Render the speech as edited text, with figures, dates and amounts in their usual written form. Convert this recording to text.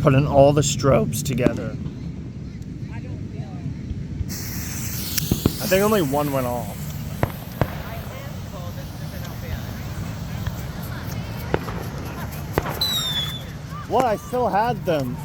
putting all the strobes together. I don't feel it. I think only one went off. My hand's cold, it's just I don't feel it. What? I still had them.